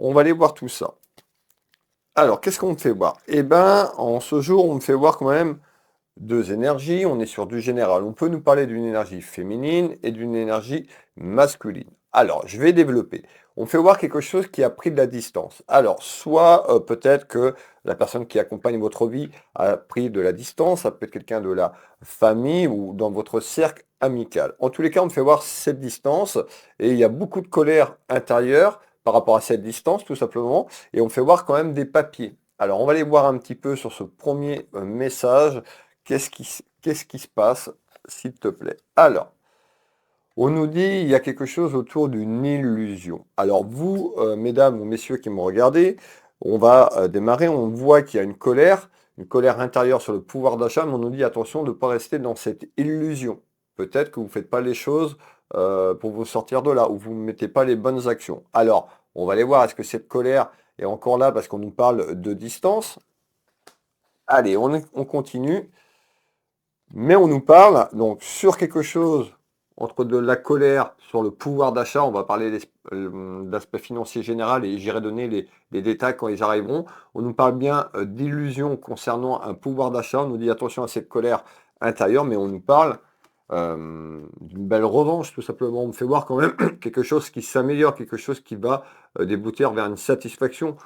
on va aller voir tout ça. Alors, qu'est-ce qu'on me fait voir? Eh ben, en ce jour, on me fait voir quand même deux énergies. On est sur du général. On peut nous parler d'une énergie féminine et d'une énergie masculine. Alors, je vais développer. On fait voir quelque chose qui a pris de la distance. Alors, soit peut-être que la personne qui accompagne votre vie a pris de la distance, ça peut être quelqu'un de la famille ou dans votre cercle amical. En tous les cas, on me fait voir cette distance et il y a beaucoup de colère intérieure par rapport à cette distance, tout simplement, et on me fait voir quand même des papiers. Alors, on va aller voir un petit peu sur ce premier message. Qu'est-ce qui se passe, s'il te plaît? Alors, on nous dit il y a quelque chose autour d'une illusion. Alors vous, mesdames ou messieurs qui me regardez, on va démarrer. On voit qu'il y a une colère intérieure sur le pouvoir d'achat, mais on nous dit attention de ne pas rester dans cette illusion. Peut-être que vous ne faites pas les choses pour vous sortir de là, ou vous ne mettez pas les bonnes actions. Alors, on va aller voir, est-ce que cette colère est encore là parce qu'on nous parle de distance? Allez, on continue. Mais on nous parle donc sur quelque chose entre de la colère sur le pouvoir d'achat. On va parler d'aspect financier général et j'irai donner les détails quand ils arriveront. On nous parle bien d'illusions concernant un pouvoir d'achat. On nous dit attention à cette colère intérieure, mais on nous parle d'une belle revanche tout simplement. On me fait voir quand même quelque chose qui s'améliore, quelque chose qui va déboutir vers une satisfaction,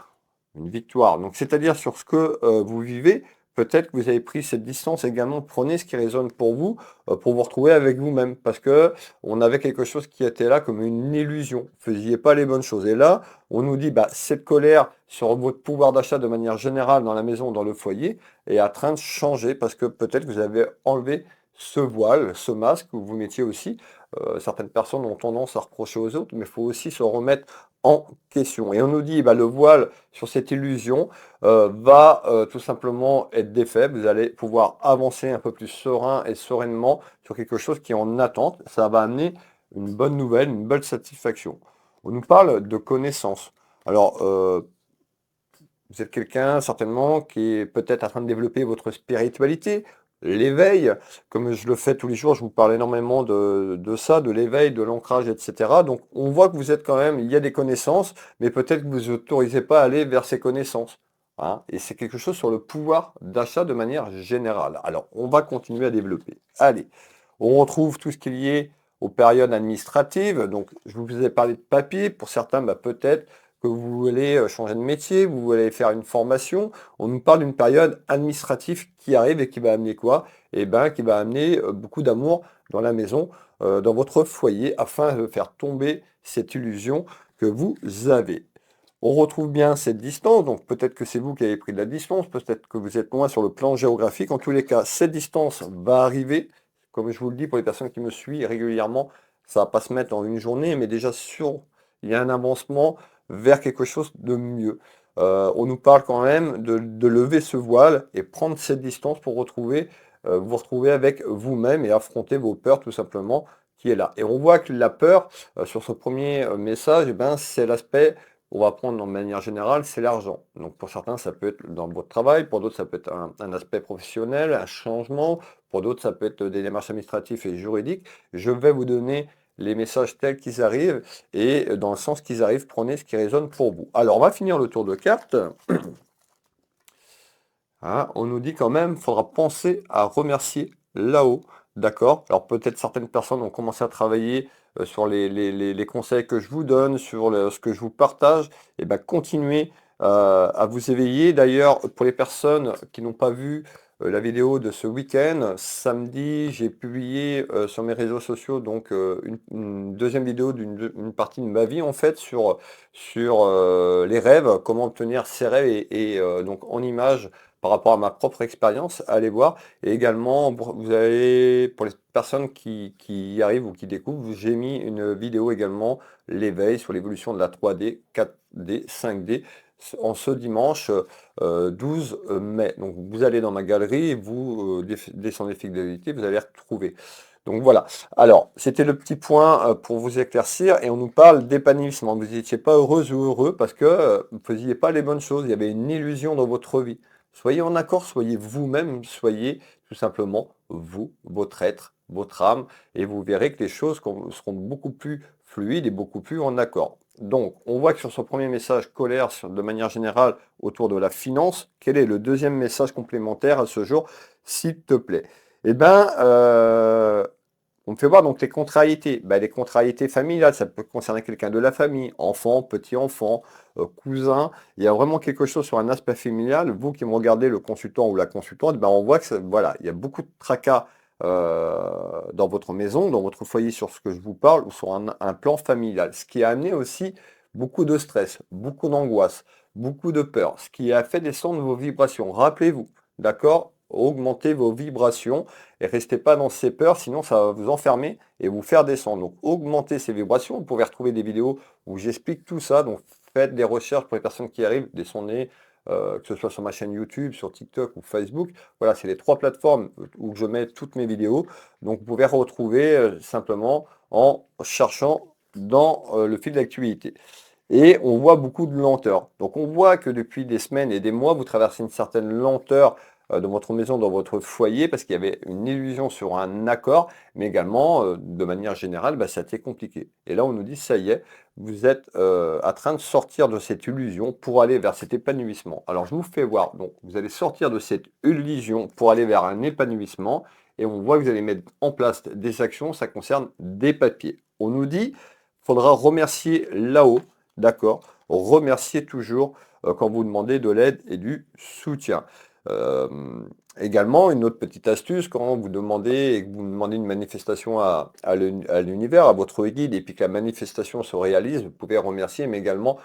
une victoire. Donc c'est-à-dire sur ce que vous vivez. Peut-être que vous avez pris cette distance également. Prenez ce qui résonne pour vous retrouver avec vous-même, parce que on avait quelque chose qui était là comme une illusion. Vous ne faisiez pas les bonnes choses. Et là, on nous dit, bah, cette colère sur votre pouvoir d'achat de manière générale dans la maison, dans le foyer, est en train de changer, parce que peut-être que vous avez enlevé ce voile, ce masque que vous mettiez aussi. Certaines personnes ont tendance à reprocher aux autres, mais il faut aussi se remettre en question. Et on nous dit, bah, le voile sur cette illusion va tout simplement être défait. Vous allez pouvoir avancer un peu plus serein et sereinement sur quelque chose qui est en attente. Ça va amener une bonne nouvelle, une belle satisfaction. On nous parle de connaissances. Alors, vous êtes quelqu'un certainement qui est peut-être en train de développer votre spiritualité, l'éveil, comme je le fais tous les jours, je vous parle énormément de ça, de l'éveil, de l'ancrage, etc. Donc on voit que vous êtes quand même, il y a des connaissances, mais peut-être que vous ne vous autorisez pas à aller vers ces connaissances, hein. Et c'est quelque chose sur le pouvoir d'achat de manière générale. Alors on va continuer à développer. Allez, on retrouve tout ce qui est lié aux périodes administratives. Donc je vous ai parlé de papier, pour certains, bah, peut-être que vous voulez changer de métier, vous voulez faire une formation, on nous parle d'une période administrative qui arrive et qui va amener quoi? Eh ben, qui va amener beaucoup d'amour dans la maison, dans votre foyer, afin de faire tomber cette illusion que vous avez. On retrouve bien cette distance, donc peut-être que c'est vous qui avez pris de la distance, peut-être que vous êtes loin sur le plan géographique. En tous les cas, cette distance va arriver. Comme je vous le dis, pour les personnes qui me suivent régulièrement, ça ne va pas se mettre en une journée, mais déjà il y a un avancement vers quelque chose de mieux. On nous parle quand même de lever ce voile et prendre cette distance pour vous retrouver avec vous-même et affronter vos peurs tout simplement qui est là. Et on voit que la peur, sur ce premier message, eh ben, c'est l'aspect, on va prendre de manière générale, c'est l'argent. Donc pour certains, ça peut être dans votre travail, pour d'autres, ça peut être un aspect professionnel, un changement, pour d'autres, ça peut être des démarches administratives et juridiques. Je vais vous donner les messages tels qu'ils arrivent et dans le sens qu'ils arrivent, prenez ce qui résonne pour vous. Alors, on va finir le tour de cartes. Hein, on nous dit quand même, il faudra penser à remercier là-haut. D'accord? Alors, peut-être certaines personnes ont commencé à travailler sur les conseils que je vous donne, sur ce que je vous partage. Et ben, continuez à vous éveiller. D'ailleurs, pour les personnes qui n'ont pas vu la vidéo de ce week-end, samedi, j'ai publié sur mes réseaux sociaux donc une deuxième vidéo une partie de ma vie en fait sur les rêves, comment obtenir ses rêves et donc en images par rapport à ma propre expérience, allez voir. Et également, vous avez, pour les personnes qui y arrivent ou qui découvrent, j'ai mis une vidéo également, l'éveil sur l'évolution de la 3D, 4D, 5D, en ce dimanche 12 mai. Donc vous allez dans ma galerie, vous descendez fidélité, vous allez retrouver. Donc voilà. Alors, c'était le petit point pour vous éclaircir et on nous parle d'épanouissement. Vous n'étiez pas heureuse ou heureux parce que vous ne faisiez pas les bonnes choses. Il y avait une illusion dans votre vie. Soyez en accord, soyez vous-même, soyez tout simplement vous, votre être, votre âme, et vous verrez que les choses seront beaucoup plus fluides et beaucoup plus en accord. Donc, on voit que sur ce premier message colère, de manière générale, autour de la finance, quel est le deuxième message complémentaire à ce jour, s'il te plaît? Eh bien, on me fait voir donc les contrariétés. Ben, les contrariétés familiales, ça peut concerner quelqu'un de la famille, enfant, petit-enfant, cousin. Il y a vraiment quelque chose sur un aspect familial. Vous qui me regardez, le consultant ou la consultante, ben, on voit que voilà, il y a beaucoup de tracas dans votre maison, dans votre foyer sur ce que je vous parle, ou sur un plan familial. Ce qui a amené aussi beaucoup de stress, beaucoup d'angoisse, beaucoup de peur, ce qui a fait descendre vos vibrations. Rappelez-vous, d'accord? Augmentez vos vibrations et restez pas dans ces peurs, sinon ça va vous enfermer et vous faire descendre. Donc augmentez ces vibrations. Vous pouvez retrouver des vidéos où j'explique tout ça. Donc faites des recherches pour les personnes qui arrivent, descendez, que ce soit sur ma chaîne YouTube, sur TikTok ou Facebook. Voilà, c'est les trois plateformes où je mets toutes mes vidéos. Donc vous pouvez retrouver simplement en cherchant dans le fil d'actualité. Et on voit beaucoup de lenteur. Donc on voit que depuis des semaines et des mois, vous traversez une certaine lenteur dans votre maison, dans votre foyer, parce qu'il y avait une illusion sur un accord, mais également, de manière générale, bah, ça a été compliqué. Et là, on nous dit, ça y est, vous êtes en train de sortir de cette illusion pour aller vers cet épanouissement. Alors, je vous fais voir. Donc, vous allez sortir de cette illusion pour aller vers un épanouissement, et on voit que vous allez mettre en place des actions, ça concerne des papiers. On nous dit, il faudra remercier là-haut. D'accord. Remerciez toujours quand vous demandez de l'aide et du soutien. Euh, Également, une autre petite astuce, quand vous demandez et que vous demandez une manifestation à l'univers, à votre guide, et puis que la manifestation se réalise, vous pouvez remercier, mais également,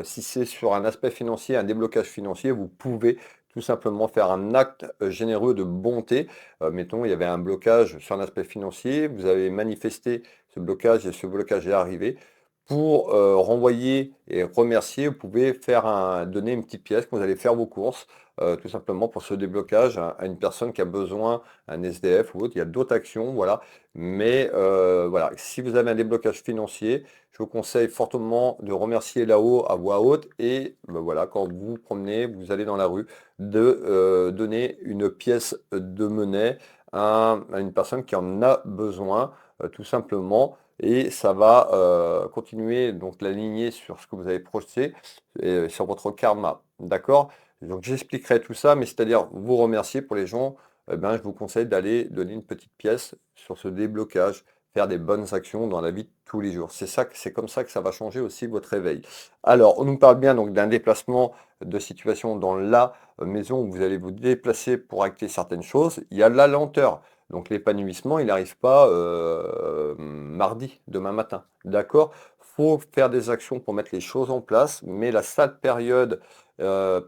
si c'est sur un aspect financier, un déblocage financier, vous pouvez tout simplement faire un acte généreux de bonté. Mettons, il y avait un blocage sur un aspect financier, vous avez manifesté ce blocage et ce blocage est arrivé. Pour renvoyer et remercier, vous pouvez donner une petite pièce quand vous allez faire vos courses, tout simplement pour ce déblocage à une personne qui a besoin, un SDF ou autre. Il y a d'autres actions, voilà. Mais voilà, si vous avez un déblocage financier, je vous conseille fortement de remercier là-haut à voix haute et ben voilà, quand vous vous promenez, vous allez dans la rue, de donner une pièce de monnaie à une personne qui en a besoin, tout simplement. Et ça va continuer donc la lignée sur ce que vous avez projeté et sur votre karma. D'accord? Donc j'expliquerai tout ça, mais c'est-à-dire vous remercier pour les gens, eh ben, je vous conseille d'aller donner une petite pièce sur ce déblocage, faire des bonnes actions dans la vie de tous les jours. C'est ça, c'est comme ça que ça va changer aussi votre réveil. Alors, on nous parle bien donc d'un déplacement de situation dans la maison où vous allez vous déplacer pour acter certaines choses. Il y a la lenteur. Donc l'épanouissement, il n'arrive pas mardi, demain matin. D'accord? Faut faire des actions pour mettre les choses en place, mais la sale période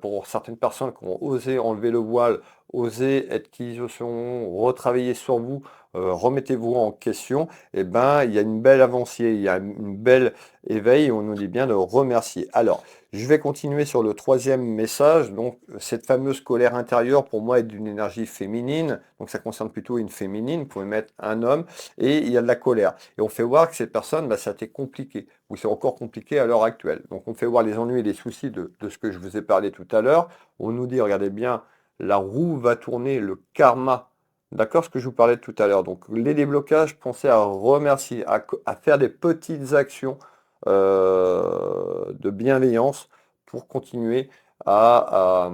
pour certaines personnes qui ont osé enlever le voile, osé être qui ils sont, retravailler sur vous, remettez-vous en question, et ben il y a une belle avancée, il y a une belle éveil, et on nous dit bien de remercier. Alors, je vais continuer sur le troisième message. Donc, cette fameuse colère intérieure, pour moi, est d'une énergie féminine. Donc, ça concerne plutôt une féminine. Vous pouvez mettre un homme. Et il y a de la colère. Et on fait voir que cette personne, bah, ça a été compliqué. Ou c'est encore compliqué à l'heure actuelle. Donc, on fait voir les ennuis et les soucis de ce que je vous ai parlé tout à l'heure. On nous dit, regardez bien, la roue va tourner, le karma. D'accord, ce que je vous parlais tout à l'heure. Donc, les déblocages, pensez à remercier, à faire des petites actions de bienveillance pour continuer à,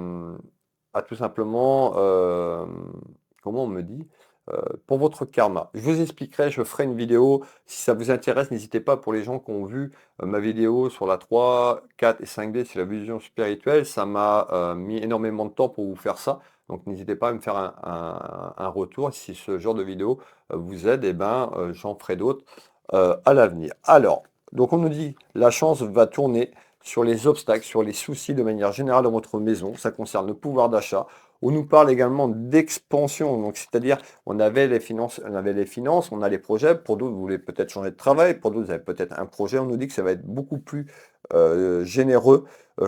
à tout simplement, comment on me dit, pour votre karma. Je vous expliquerai, je ferai une vidéo. Si ça vous intéresse, n'hésitez pas pour les gens qui ont vu ma vidéo sur la 3, 4 et 5D, c'est la vision spirituelle. Ça m'a mis énormément de temps pour vous faire ça. Donc n'hésitez pas à me faire un retour. Si ce genre de vidéo vous aide, et ben, j'en ferai d'autres à l'avenir. Alors, donc on nous dit la chance va tourner sur les obstacles, sur les soucis de manière générale dans votre maison. Ça concerne le pouvoir d'achat. On nous parle également d'expansion. Donc c'est-à-dire on avait les finances, on a les projets. Pour d'autres, vous voulez peut-être changer de travail. Pour d'autres, vous avez peut-être un projet. On nous dit que ça va être beaucoup plus généreux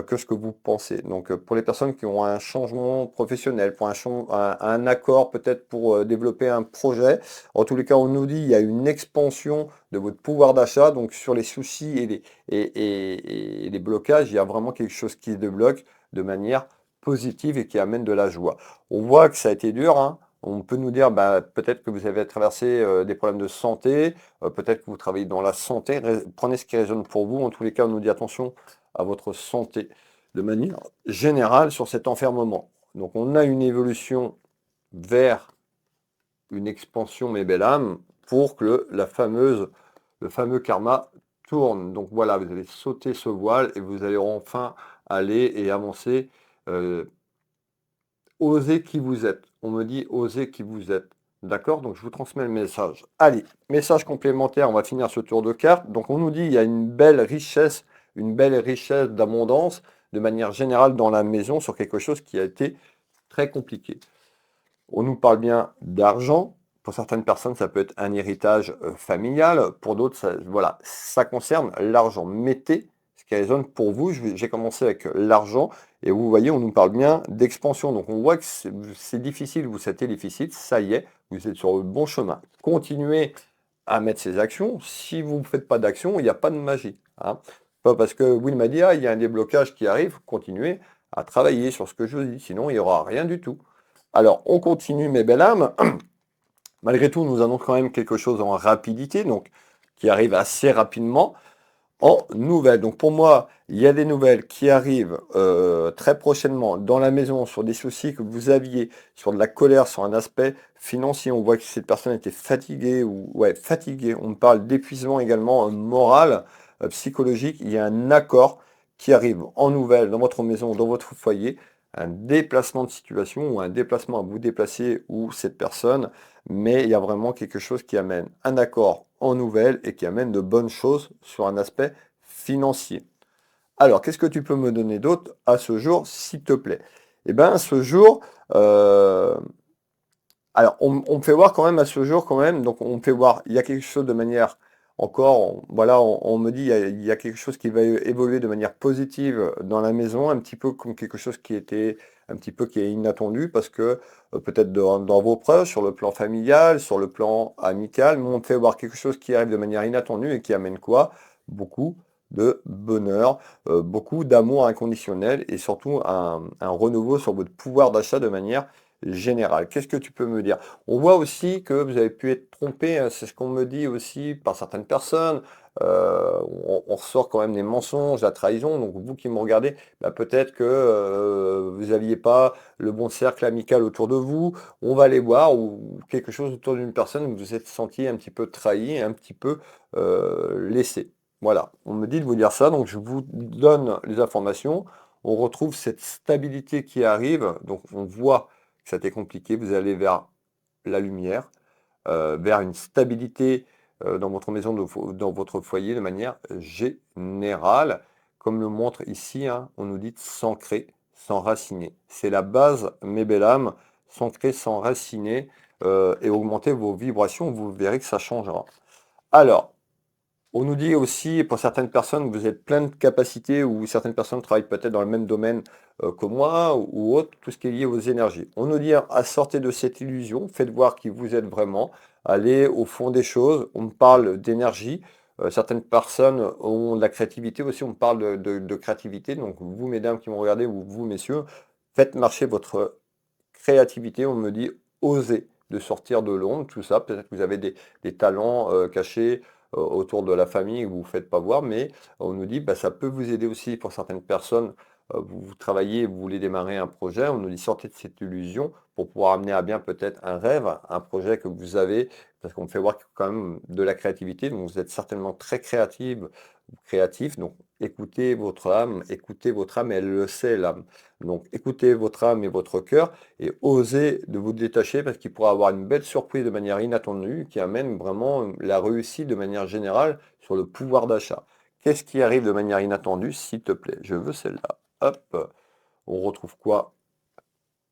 que ce que vous pensez. Donc pour les personnes qui ont un changement professionnel, pour un accord peut-être pour développer un projet, en tous les cas, on nous dit il y a une expansion de votre pouvoir d'achat. Donc sur les soucis et les blocages, il y a vraiment quelque chose qui se débloque de manière positive et qui amène de la joie. On voit que ça a été dur, hein. On peut nous dire, bah, peut-être que vous avez traversé des problèmes de santé, peut-être que vous travaillez dans la santé. Prenez ce qui résonne pour vous. En tous les cas, on nous dit attention à votre santé de manière générale sur cet enfermement. Donc on a une évolution vers une expansion, mes belles âmes, pour que le fameux karma tourne. Donc voilà, vous allez sauter ce voile et vous allez enfin aller et avancer. Osez qui vous êtes. On me dit osez qui vous êtes. D'accord? Donc je vous transmets le message. Allez, message complémentaire, on va finir ce tour de carte. Donc on nous dit il y a une belle richesse d'abondance de manière générale dans la maison sur quelque chose qui a été très compliqué. On nous parle bien d'argent. Pour certaines personnes, ça peut être un héritage familial. Pour d'autres, voilà, ça concerne l'argent. Mettez ce qui résonne pour vous. J'ai commencé avec l'argent. Et vous voyez, on nous parle bien d'expansion. Donc on voit que c'est difficile, c'était difficile. Ça y est, vous êtes sur le bon chemin. Continuez à mettre ces actions. Si vous ne faites pas d'action, il n'y a pas de magie. Hein. Pas parce que Will m'a dit, ah, il y a un déblocage qui arrive, continuez à travailler sur ce que je vous dis. Sinon, il n'y aura rien du tout. Alors, on continue, mes belles âmes. Malgré tout, nous annonce quand même quelque chose en rapidité, donc qui arrive assez rapidement en nouvelles. Donc pour moi, il y a des nouvelles qui arrivent très prochainement dans la maison sur des soucis que vous aviez, sur de la colère, sur un aspect financier. On voit que cette personne était fatiguée ou ouais, fatiguée. On parle d'épuisement également moral, psychologique. Il y a un accord qui arrive en nouvelles dans votre maison, dans votre foyer, un déplacement de situation ou un déplacement à vous déplacer ou cette personne, mais il y a vraiment quelque chose qui amène un accord en nouvelles et qui amène de bonnes choses sur un aspect financier. Alors, qu'est-ce que tu peux me donner d'autre à ce jour, s'il te plaît? Eh bien, ce jour, alors on me fait voir quand même à ce jour, quand même, donc on me fait voir, il y a quelque chose de manière encore, voilà, on me dit il y a quelque chose qui va évoluer de manière positive dans la maison, un petit peu comme quelque chose qui était un petit peu qui est inattendu, parce que peut-être dans vos proches, sur le plan familial, sur le plan amical, mais on me fait voir quelque chose qui arrive de manière inattendue et qui amène quoi? Beaucoup de bonheur, beaucoup d'amour inconditionnel et surtout un renouveau sur votre pouvoir d'achat de manière général. Qu'est-ce que tu peux me dire? On voit aussi que vous avez pu être trompé, hein, c'est ce qu'on me dit aussi par certaines personnes. On ressort quand même des mensonges, la trahison. Donc vous qui me regardez, bah, peut-être que vous n'aviez pas le bon cercle amical autour de vous. On va aller voir ou quelque chose autour d'une personne où vous vous êtes senti un petit peu trahi, un petit peu laissé. Voilà, on me dit de vous dire ça, donc je vous donne les informations. On retrouve cette stabilité qui arrive, donc on voit ça a été compliqué, vous allez vers la lumière, vers une stabilité dans votre maison, dans votre foyer de manière générale. Comme le montre ici, hein, on nous dit de s'ancrer, s'enraciner. C'est la base, mes belles âmes, s'ancrer, s'enraciner et augmenter vos vibrations, vous verrez que ça changera. Alors, on nous dit aussi, pour certaines personnes, vous êtes plein de capacités ou certaines personnes travaillent peut-être dans le même domaine que moi ou autre, tout ce qui est lié aux énergies. On nous dit à sortir de cette illusion, faites voir qui vous êtes vraiment, allez au fond des choses. On me parle d'énergie. Certaines personnes ont de la créativité aussi, on parle de créativité. Donc vous, mesdames qui m'ont regardé, ou vous, messieurs, faites marcher votre créativité. On me dit osez de sortir de l'ombre, tout ça. Peut-être que vous avez des talents cachés autour de la famille que vous ne faites pas voir, mais on nous dit bah, ça peut vous aider aussi pour certaines personnes. Vous travaillez, vous voulez démarrer un projet, on nous dit sortez de cette illusion pour pouvoir amener à bien peut-être un rêve, un projet que vous avez, parce qu'on me fait voir quand même de la créativité, donc vous êtes certainement très créative ou créatif, donc écoutez votre âme, et elle le sait, l'âme. Donc écoutez votre âme et votre cœur et osez de vous détacher parce qu'il pourra avoir une belle surprise de manière inattendue qui amène vraiment la réussite de manière générale sur le pouvoir d'achat. Qu'est-ce qui arrive de manière inattendue, s'il te plaît? Je veux celle-là. Hop, on retrouve quoi?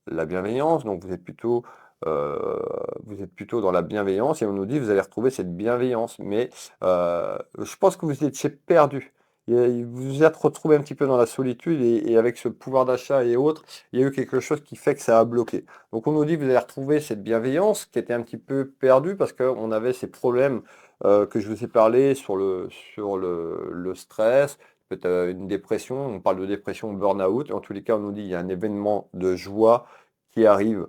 La bienveillance. Donc vous êtes plutôt dans la bienveillance et on nous dit vous allez retrouver cette bienveillance. Mais je pense que vous étiez perdu. Vous vous êtes retrouvé un petit peu dans la solitude et avec ce pouvoir d'achat et autres, il y a eu quelque chose qui fait que ça a bloqué. Donc on nous dit vous allez retrouver cette bienveillance qui était un petit peu perdue parce qu'on avait ces problèmes que je vous ai parlé sur le stress, peut-être une dépression, on parle de dépression burn-out. En tous les cas, on nous dit il y a un événement de joie qui arrive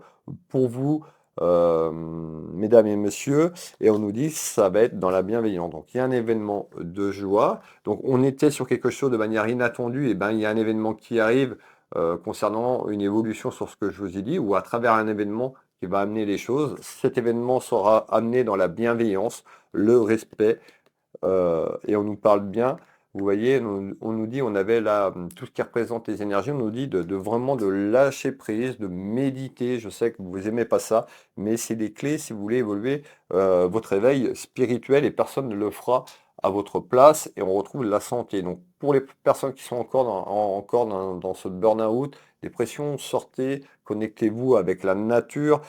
pour vous. mesdames et messieurs, et on nous dit ça va être dans la bienveillance. Donc il y a un événement de joie. Donc on était sur quelque chose de manière inattendue, et ben il y a un événement qui arrive concernant une évolution sur ce que je vous ai dit, ou à travers un événement qui va amener les choses. Cet événement sera amené dans la bienveillance, le respect, et on nous parle bien. Vous voyez, on nous dit, on avait là tout ce qui représente les énergies, on nous dit de vraiment de lâcher prise, de méditer. Je sais que vous aimez pas ça, mais c'est des clés si vous voulez évoluer votre éveil spirituel, et personne ne le fera à votre place, et on retrouve la santé. Donc pour les personnes qui sont encore dans ce burn-out, dépression, sortez, connectez-vous avec la nature,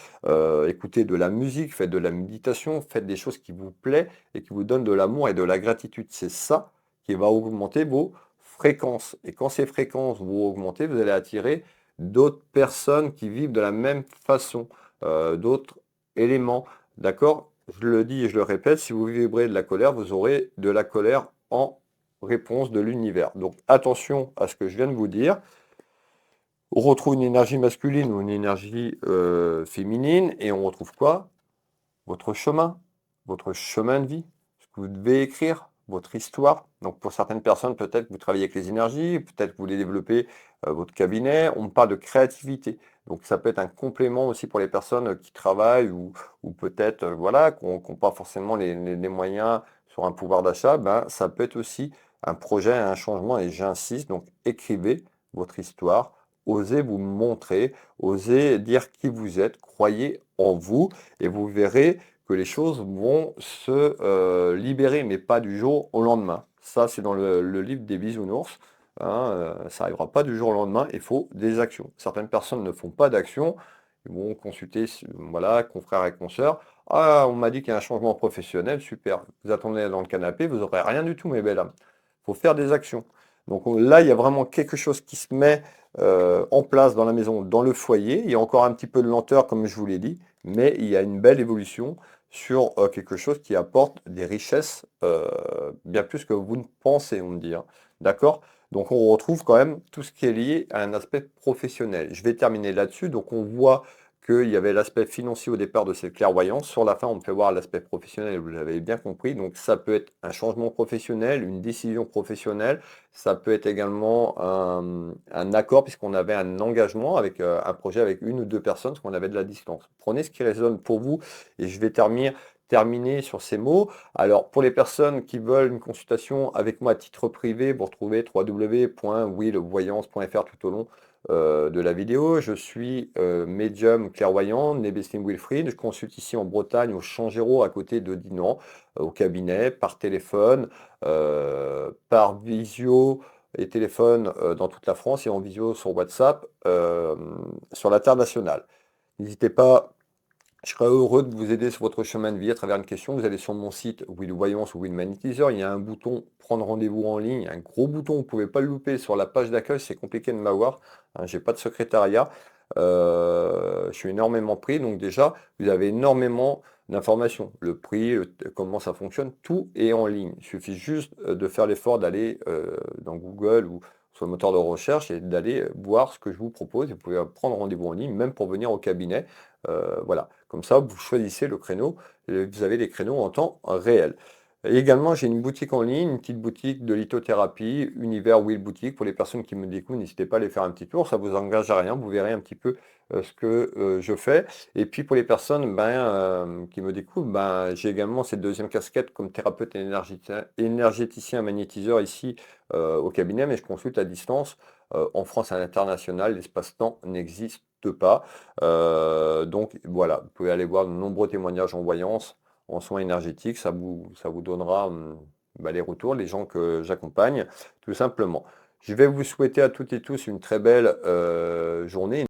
écoutez de la musique, faites de la méditation, faites des choses qui vous plaisent et qui vous donnent de l'amour et de la gratitude. C'est ça qui va augmenter vos fréquences. Et quand ces fréquences vont augmenter, vous allez attirer d'autres personnes qui vivent de la même façon, d'autres éléments. D'accord? Je le dis et je le répète, si vous vibrez de la colère, vous aurez de la colère en réponse de l'univers. Donc attention à ce que je viens de vous dire. On retrouve une énergie masculine ou une énergie féminine, et on retrouve quoi? Votre chemin de vie, ce que vous devez écrire, votre histoire. Donc pour certaines personnes, peut-être que vous travaillez avec les énergies, peut-être que vous voulez développer votre cabinet. On parle de créativité. Donc ça peut être un complément aussi pour les personnes qui travaillent, ou peut-être voilà, qui n'ont pas forcément les moyens sur un pouvoir d'achat. Ben, ça peut être aussi un projet, un changement, et j'insiste. Donc écrivez votre histoire, osez vous montrer, osez dire qui vous êtes, croyez en vous, et vous verrez que les choses vont se libérer, mais pas du jour au lendemain. Ça, c'est dans le livre des bisounours. Hein, ça n'arrivera pas du jour au lendemain, il faut des actions. Certaines personnes ne font pas d'action, ils vont consulter, voilà, confrères et consoeurs. Ah, on m'a dit qu'il y a un changement professionnel, super. Vous attendez dans le canapé, vous n'aurez rien du tout, mes belles âmes. Il faut faire des actions. Donc là, il y a vraiment quelque chose qui se met en place dans la maison, dans le foyer. Il y a encore un petit peu de lenteur, comme je vous l'ai dit, mais il y a une belle évolution sur quelque chose qui apporte des richesses bien plus que vous ne pensez, on me dit. Hein. D'accord? Donc on retrouve quand même tout ce qui est lié à un aspect professionnel. Je vais terminer là-dessus. Donc on voit qu'il y avait l'aspect financier au départ de cette clairvoyance. Sur la fin, on me fait voir l'aspect professionnel, vous l'avez bien compris. Donc ça peut être un changement professionnel, une décision professionnelle. Ça peut être également un accord, puisqu'on avait un engagement avec un projet avec une ou deux personnes, parce qu'on avait de la distance. Prenez ce qui résonne pour vous, et je vais terminer sur ces mots. Alors, pour les personnes qui veulent une consultation avec moi à titre privé, vous retrouvez www.willvoyance.fr tout au long de la vidéo. Je suis médium clairvoyant, né Besting Wilfried. Je consulte ici en Bretagne, au Changéro, à côté de Dinan, au cabinet, par téléphone, par visio et téléphone dans toute la France, et en visio sur WhatsApp sur l'international. N'hésitez pas, je serais heureux de vous aider sur votre chemin de vie à travers une question. Vous allez sur mon site Will Voyance ou Will Magnétiseur. Il y a un bouton prendre rendez-vous en ligne, un gros bouton, vous ne pouvez pas le louper sur la page d'accueil. C'est compliqué de m'avoir. Hein, j'ai pas de secrétariat. Je suis énormément pris. Donc déjà, vous avez énormément d'informations. Le prix, comment ça fonctionne, tout est en ligne. Il suffit juste de faire l'effort d'aller dans Google ou sur le moteur de recherche, et d'aller voir ce que je vous propose. Vous pouvez prendre rendez-vous en ligne, même pour venir au cabinet. Voilà, comme ça, vous choisissez le créneau, et vous avez des créneaux en temps réel. Et également, j'ai une boutique en ligne, une petite boutique de lithothérapie, Univers Will Boutique. Pour les personnes qui me découvrent, n'hésitez pas à aller faire un petit tour, ça vous engage à rien, vous verrez un petit peu ce que je fais. Et puis pour les personnes qui me découvrent, j'ai également cette deuxième casquette comme thérapeute énergéticien magnétiseur ici au cabinet, mais je consulte à distance en France et à l'international. L'espace-temps n'existe pas. Donc voilà, vous pouvez aller voir de nombreux témoignages en voyance, en soins énergétiques, ça vous donnera les retours, les gens que j'accompagne, tout simplement. Je vais vous souhaiter à toutes et tous une très belle journée.